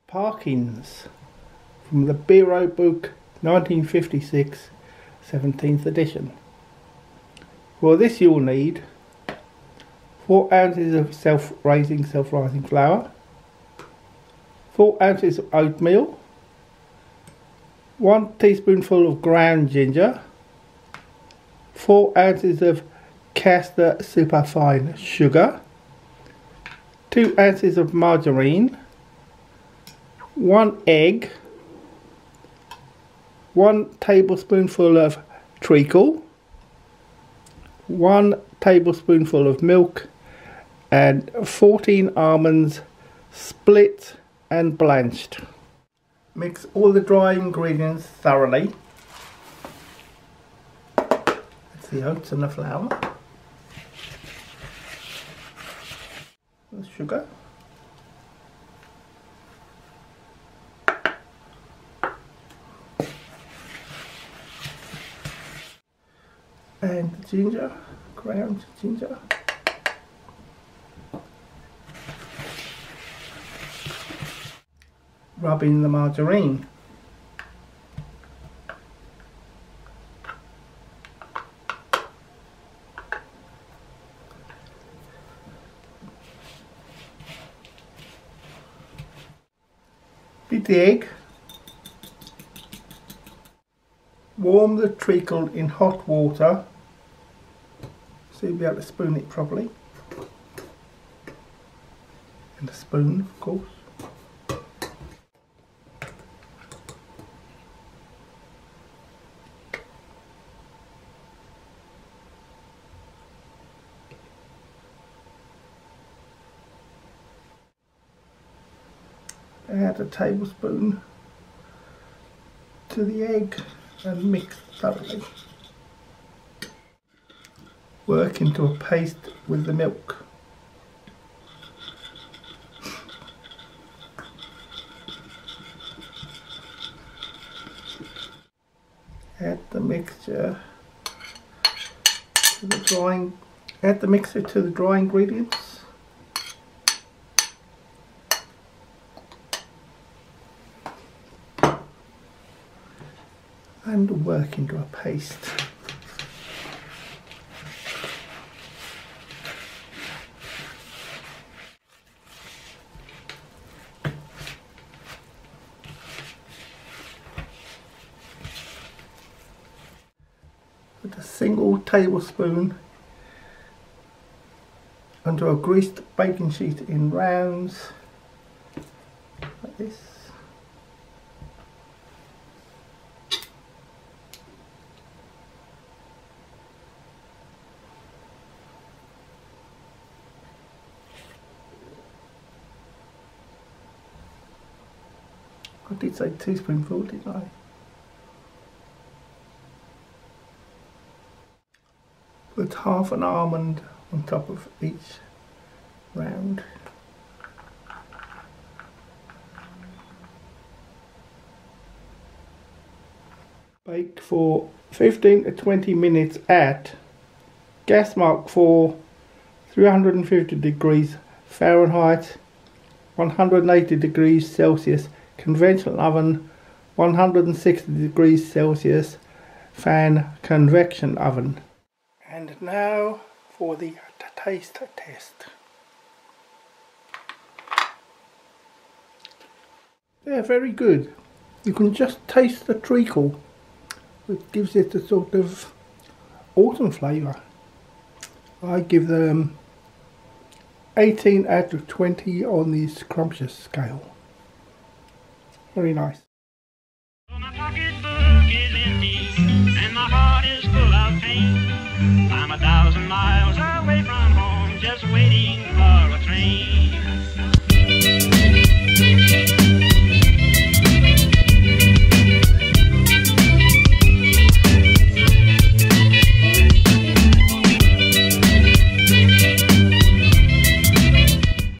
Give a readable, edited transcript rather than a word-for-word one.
Parkins from the Beer Book 1956 17th edition. For this you'll need 4 ounces of self-rising flour, 4 ounces of oatmeal, 1 teaspoonful of ground ginger, 4 ounces of castor superfine sugar, 2 ounces of margarine, 1 egg, 1 tablespoonful of treacle, 1 tablespoonful of milk, and 14 almonds split and blanched. Mix all the dry ingredients thoroughly. That's the oats and the flour, the sugar, and the ginger, ground ginger. Rub in the margarine. Beat the egg. Warm the treacle in hot water so you'll be able to spoon it properly. And a spoon, of course. Add a tablespoon to the egg and mix thoroughly. Work into a paste with the milk. Add the mixture to the dry ingredients. And work into a paste. Put a single tablespoon onto a greased baking sheet in rounds, like this. I did say teaspoonful, didn't I? Put half an almond on top of each round. Bake for 15 to 20 minutes at gas mark for 350 degrees Fahrenheit, 180 degrees Celsius conventional oven, 160 degrees Celsius fan convection oven. And now for the taste test. They're very good. You can just taste the treacle, which gives it a sort of autumn flavour. I give them 18 out of 20 on the scrumptious scale. Very nice. Well, my pocketbook is empty and my heart is full of pain. I'm 1,000 miles away from home, just waiting for a train.